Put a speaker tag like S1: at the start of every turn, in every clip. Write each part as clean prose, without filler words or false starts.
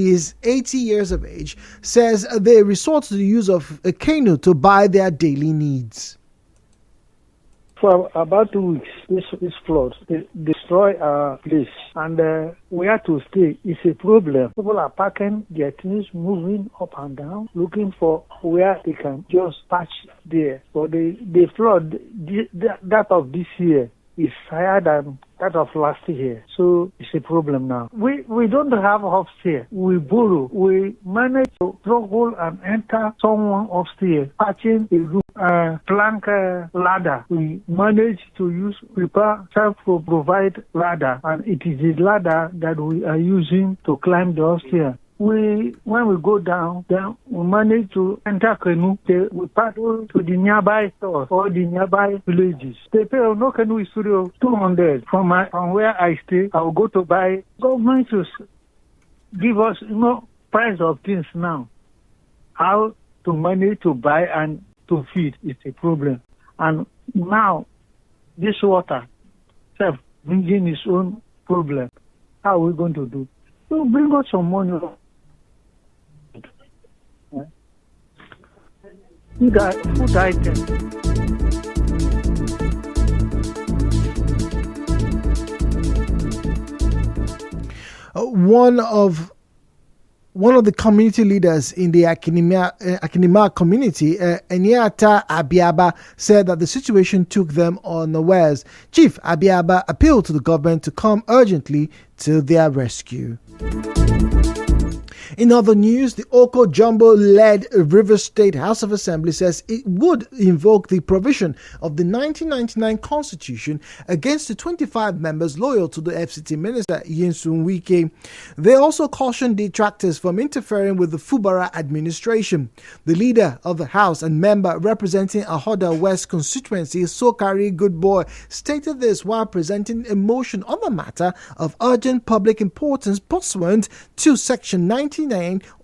S1: He is 80 years of age, says they resort to the use of a canoe to buy their daily needs.
S2: For about 2 weeks, this flood destroy our place, and we have to stay. It's a problem. People are packing their things, moving up and down, looking for where they can just patch there. But the flood, that of this year, is higher than that of last year. So it's a problem now. We don't have upstairs. We borrow. We manage to struggle and enter someone upstairs, patching a roof, plank ladder. We manage to use self-provide ladder, and it is the ladder that we are using to climb the upstairs. When we go down, then we manage to enter canoe. We paddle to the nearby stores or the nearby villages. They pay no canoe studio 200 from where I stay. I will go to buy. Government should give us price of things now. How to manage to buy and to feed is a problem. And now this water self bringing its own problem. How are we going to do? So bring us some money. Food items.
S1: One of the community leaders in the Akinima community, Eniata Abiaba, said that the situation took them unawares. Chief Abiaba appealed to the government to come urgently to their rescue. In other news, the Oko Jumbo-led Rivers State House of Assembly says it would invoke the provision of the 1999 Constitution against the 25 members loyal to the FCT Minister Yinsun Wike. They also cautioned detractors from interfering with the Fubara administration. The leader of the House and member representing Ahoda West constituency, Sokari Goodboy, stated this while presenting a motion on the matter of urgent public importance pursuant to Section 99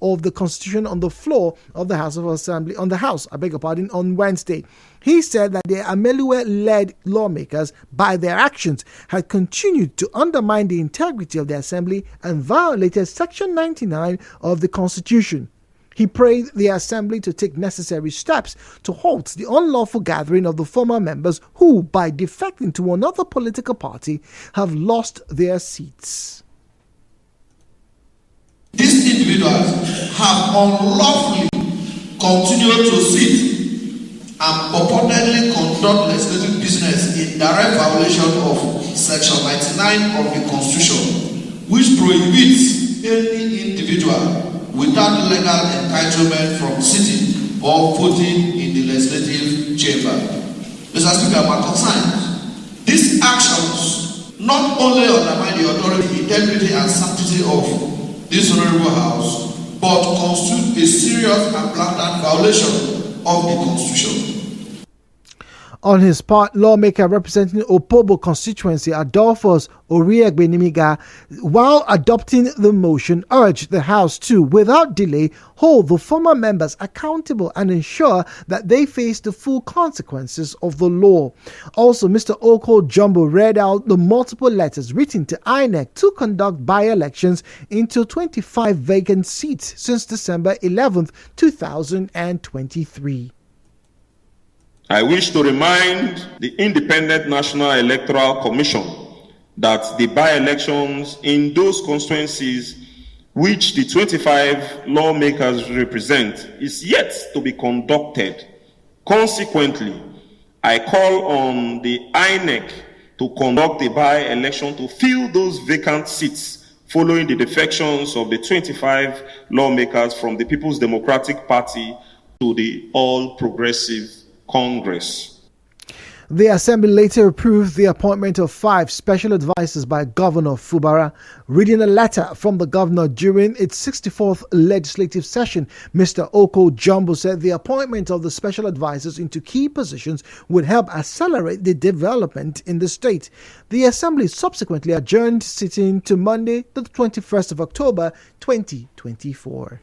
S1: of the Constitution on the floor of the House of Assembly on Wednesday. He said that the Amelue-led lawmakers, by their actions, had continued to undermine the integrity of the Assembly and violated Section 99 of the Constitution. He prayed the Assembly to take necessary steps to halt the unlawful gathering of the former members who, by defecting to another political party, have lost their seats.
S3: These individuals have unlawfully continued to sit and purportedly conduct legislative business in direct violation of Section 99 of the Constitution, which prohibits any individual without legal entitlement from sitting or voting in the legislative chamber. Mr. Speaker, my concern, these actions not only undermine the authority, integrity, and sanctity of this honorable House, but constitute a serious and blatant violation of the Constitution.
S1: On his part, lawmaker representing Opobo constituency Adolphus Oriegbenimiga, while adopting the motion, urged the House to, without delay, hold the former members accountable and ensure that they face the full consequences of the law. Also, Mr. Oko Jumbo read out the multiple letters written to INEC to conduct by-elections into 25 vacant seats since December 11th, 2023.
S4: I wish to remind the Independent National Electoral Commission that the by-elections in those constituencies which the 25 lawmakers represent is yet to be conducted. Consequently, I call on the INEC to conduct a by-election to fill those vacant seats following the defections of the 25 lawmakers from the People's Democratic Party to the All Progressive Congress.
S1: The Assembly later approved the appointment of 5 special advisors by Governor Fubara. Reading a letter from the governor during its 64th legislative session, Mr. Oko Jumbo said the appointment of the special advisors into key positions would help accelerate the development in the state. The Assembly subsequently adjourned sitting to Monday, the 21st of October, 2024.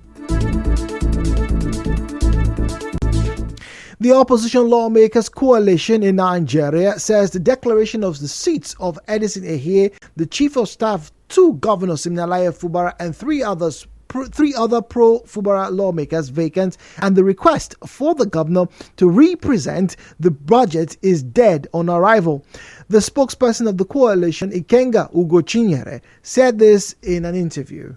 S1: The Opposition Lawmakers Coalition in Nigeria says the declaration of the seats of Edison Ehie, the Chief of Staff to Governor Siminalayi Fubara, and 3 others three other pro-Fubara lawmakers vacant, and the request for the governor to represent the budget is dead on arrival. The spokesperson of the coalition, Ikenga Ugochinyere, said this in an interview.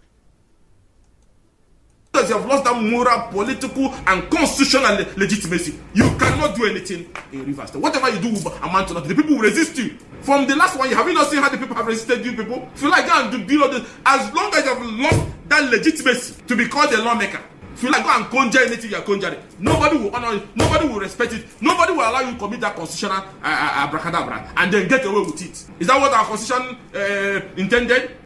S5: Because you have lost that moral, political, and constitutional legitimacy. You cannot do anything in Rivers State. Whatever you do will amount to nothing. The people will resist you. From the last one, have you not seen how the people have resisted you people? If you like, go and do all this. As long as you have lost that legitimacy to be called a lawmaker, if you like, go and conjure anything you are conjuring, nobody will honor it, nobody will respect it, nobody will allow you to commit that constitutional abracadabra and then get away with it. Is that what our constitution intended?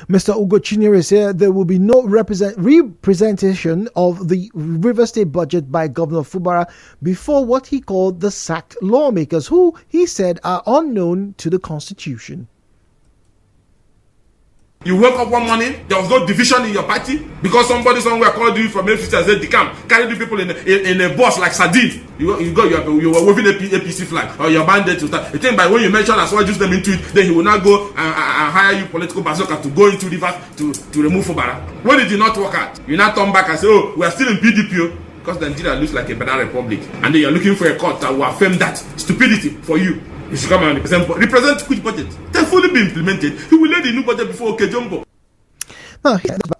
S1: Mr. Ugochinyere said there will be no representation of the River State budget by Governor Fubara before what he called the sacked lawmakers, who he said are unknown to the Constitution.
S5: You wake up one morning, there was no division in your party because somebody somewhere called you from FCC and said, "Decam, carry the people in a bus like sardine." You were waving a APC flag or your bandit to start. I think by when you mention as well, just them into it, then he will now go and hire you political bazooka to go into rivers to remove Fubara. When it did not work out, you now turn back and say, "Oh, we are still in PDP because Nigeria looks like a banana republic," and then you are looking for a court that will affirm that stupidity for you. You should come and represent which budget? They've fully been implemented. He will lay the new budget before Jumbo.
S1: Now,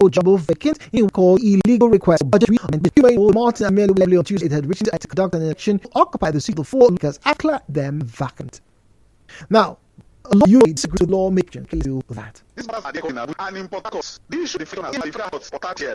S1: Jumbo vacant, he will call illegal request for budget and the Martin and Melo on Tuesday had reached to conduct an election to occupy the seat of four because declared them vacant. Now, you disagree with lawmaking can do that.
S6: These matters are an important cause. These should be for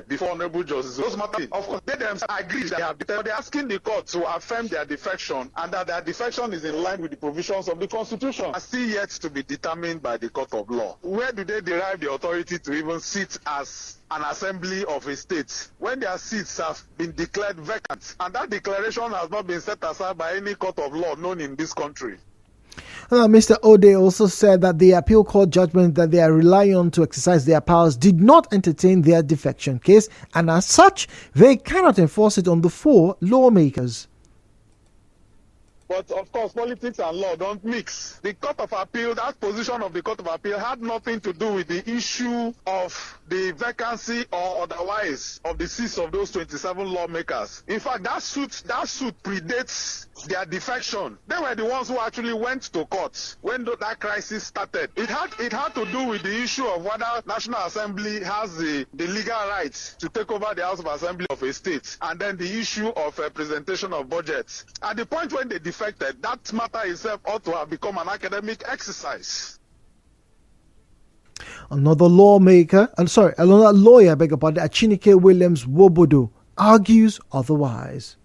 S6: before Honorable Justice. Those matters, of course, they themselves agree that they have defected. They're asking the court to affirm their defection and that their defection is in line with the provisions of the Constitution. Are still yet to be determined by the court of law. Where do they derive the authority to even sit as an assembly of a state when their seats have been declared vacant? And that declaration has not been set aside by any court of law known in this country.
S1: Mr. Ode also said that the appeal court judgment that they are relying on to exercise their powers did not entertain their defection case, and as such, they cannot enforce it on the four lawmakers.
S6: But of course, politics and law don't mix. The Court of Appeal, that position of the Court of Appeal had nothing to do with the issue of the vacancy or otherwise of the seats of those 27 lawmakers. In fact, that suit predates their defection. They were the ones who actually went to court when that crisis started. It had to do with the issue of whether National Assembly has the legal right to take over the House of Assembly of a state, and then the issue of presentation of budgets. At the point when they defected, that matter itself ought to have become an academic exercise.
S1: Another lawyer, Achinike Williams Wobodo, argues otherwise.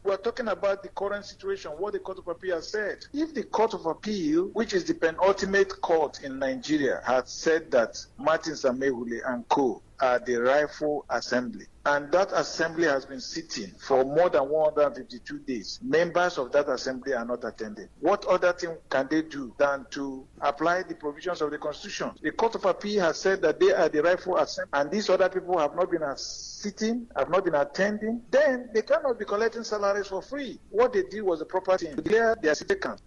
S7: We're talking about the current situation, what the Court of Appeal has said. If the Court of Appeal, which is the penultimate court in Nigeria, had said that Martin Samehule and co. are the rightful assembly, and that assembly has been sitting for more than 152 days, members of that assembly are not attending. What other thing can they do than to apply the provisions of the Constitution? The Court of Appeal has said that they are the rightful assembly, and these other people have not been sitting, have not been attending. Then they cannot be collecting salaries for free. What they did was the proper thing. Declare their city camp.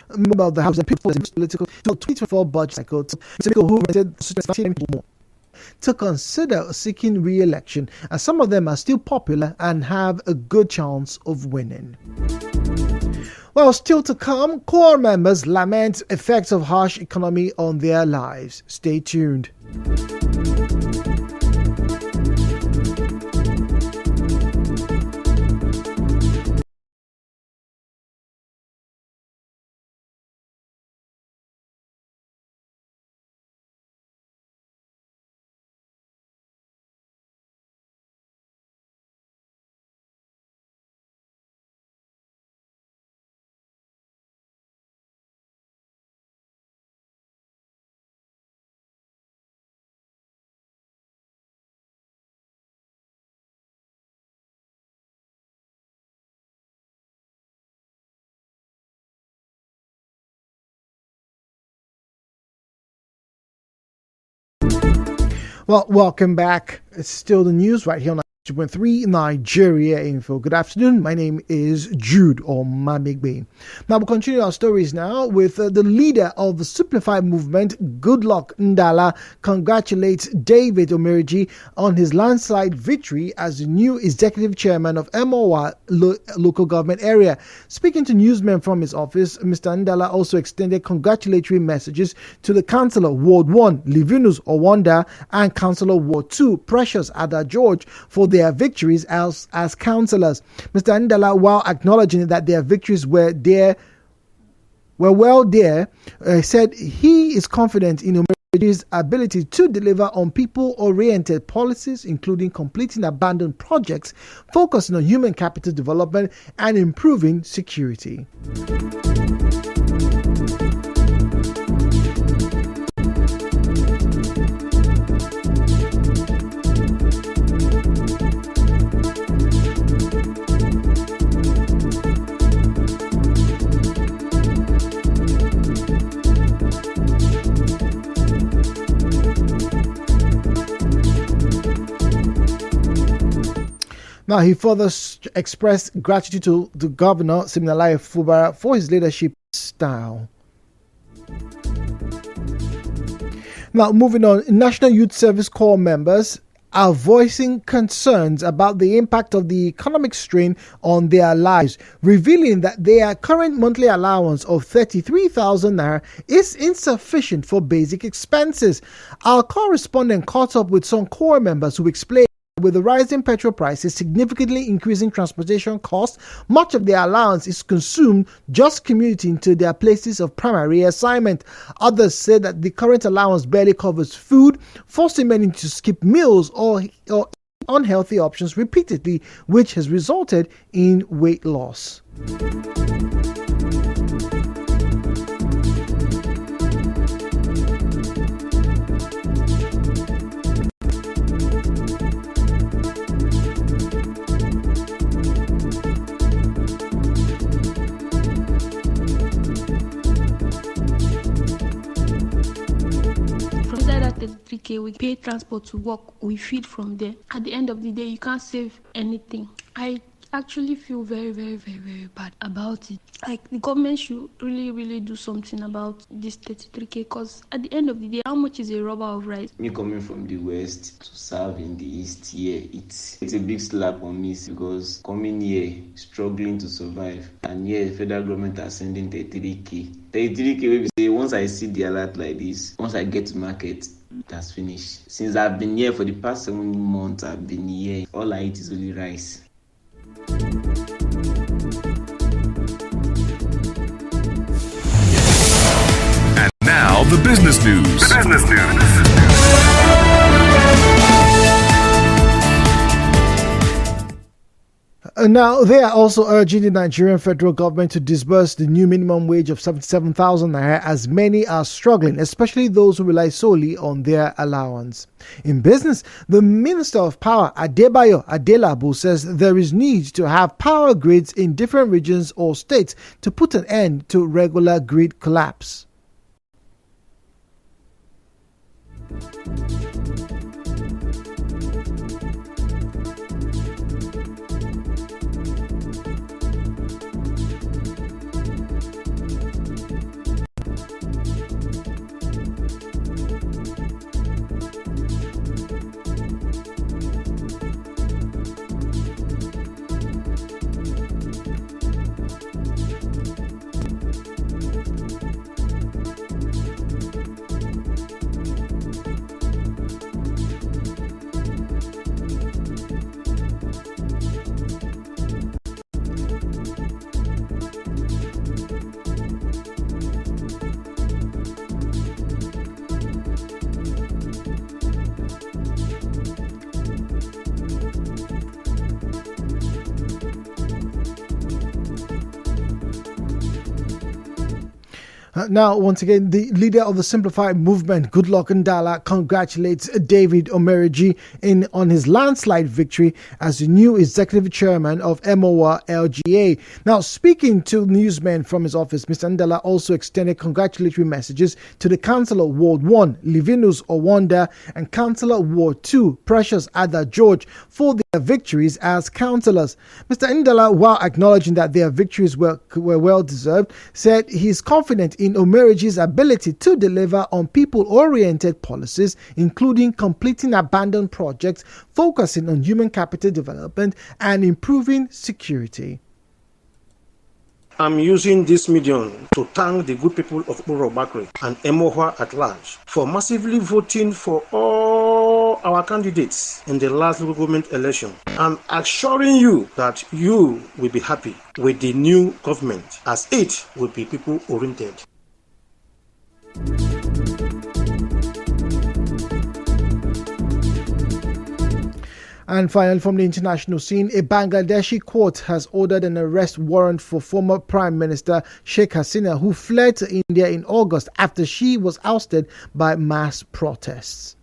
S1: Member of the House and people in political 2024 budget cycle, who rented more to consider seeking re-election, as some of them are still popular and have a good chance of winning. Well, still to come, core members lament effects of harsh economy on their lives. Stay tuned. Well, welcome back. It's still the news right here on 2.3 Nigeria Info. Good afternoon. My name is Jude Omamigbe. Now we'll continue our stories now with the leader of the Simplify movement, Goodluck Ndala, congratulates David Omeriji on his landslide victory as the new executive chairman of Emowa local government area. Speaking to newsmen from his office, Mr. Ndala also extended congratulatory messages to the Councillor Ward 1, Livinus Owanda, and Councillor Ward 2, Precious Ada George, for their victories as councillors. Mr. Ndala, while acknowledging that their victories were well there, said he is confident in Omeriji's ability to deliver on people-oriented policies, including completing abandoned projects, focusing on human capital development and improving security. Now, he further expressed gratitude to the governor, Siminalayi Fubara, for his leadership style. Now, moving on, National Youth Service Corps members are voicing concerns about the impact of the economic strain on their lives, revealing that their current monthly allowance of 33,000 naira is insufficient for basic expenses. Our correspondent caught up with some corps members who explained with the rising petrol prices significantly increasing transportation costs, much of their allowance is consumed just commuting to their places of primary assignment. Others say that the current allowance barely covers food, forcing many to skip meals or unhealthy options repeatedly, which has resulted in weight loss.
S8: We pay transport to work, we feed from there. At the end of the day, you can't save anything. I actually feel very, very, very, very bad about it. Like, the government should really do something about this 33k, because at the end of the day, how much is a rubber of rice?
S9: Me coming from the west to serve in the east here, it's a big slap on me, because coming here struggling to survive, and here the federal government are sending 33k. 33k, we say once I see the alert like this, once I get to market, it has finished. Since I've been here for the past 7 months, I've been here. All I eat is only rice.
S10: And now the business news.
S1: Now, they are also urging the Nigerian federal government to disburse the new minimum wage of 77,000 naira, as many are struggling, especially those who rely solely on their allowance. In business, the Minister of Power, Adebayo Adelabu, says there is need to have power grids in different regions or states to put an end to regular grid collapse. Now, once again, the leader of the Simplified Movement, Goodluck Ndala, congratulates David Omereji on his landslide victory as the new executive chairman of MOA LGA. Now, speaking to newsmen from his office, Mr. Ndala also extended congratulatory messages to the Councillor Ward 1, Livinus Owanda, and Councillor Ward 2, Precious Ada George, for their victories as councillors. Mr. Ndala, while acknowledging that their victories were well deserved, said he is confident in Omereji's ability to deliver on people-oriented policies, including completing abandoned projects, focusing on human capital development, and improving security.
S11: I'm using this medium to thank the good people of Uro Bakri and Emohua at large for massively voting for all our candidates in the last local government election. I'm assuring you that you will be happy with the new government, as it will be people-oriented.
S1: And finally, from the international scene, a Bangladeshi court has ordered an arrest warrant for former Prime Minister Sheikh Hasina, who fled to India in August after she was ousted by mass protests.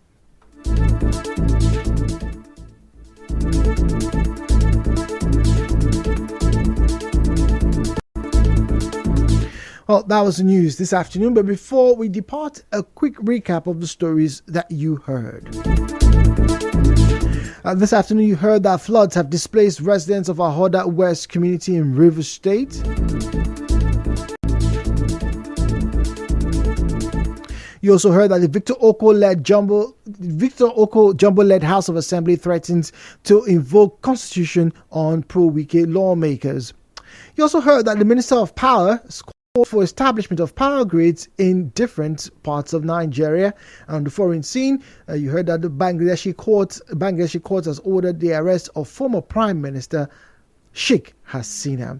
S1: Well, that was the news this afternoon, but before we depart, a quick recap of the stories that you heard. This afternoon, you heard that floods have displaced residents of Ahoda West community in Rivers State. You also heard that the Victor Oko-led Jumbo-led House of Assembly threatens to invoke constitution on pro-Wike lawmakers. You also heard that the Minister of Power called for establishment of power grids in different parts of Nigeria. And on the foreign scene, you heard that the Bangladeshi court has ordered the arrest of former Prime Minister Sheikh Hasina.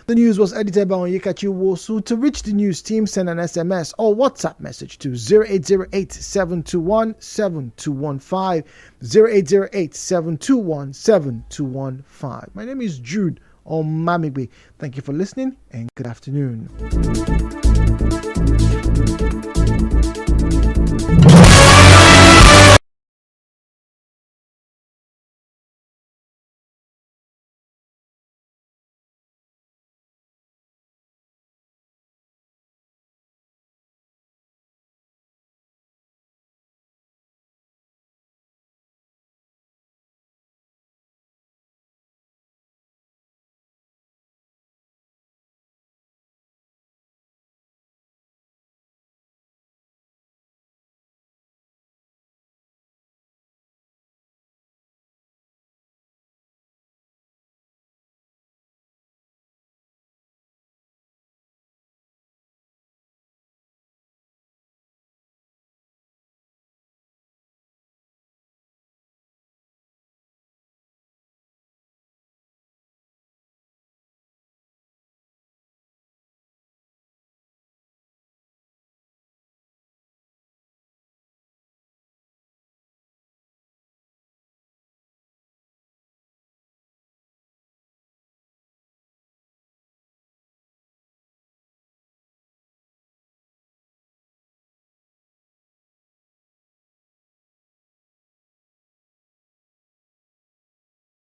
S1: The news was edited by Onyekachi Wosu. To reach the news team, send an SMS or WhatsApp message to 0808-721-7215, 0808-721-7215. My name is Jude Omamigbe. Thank you for listening and good afternoon.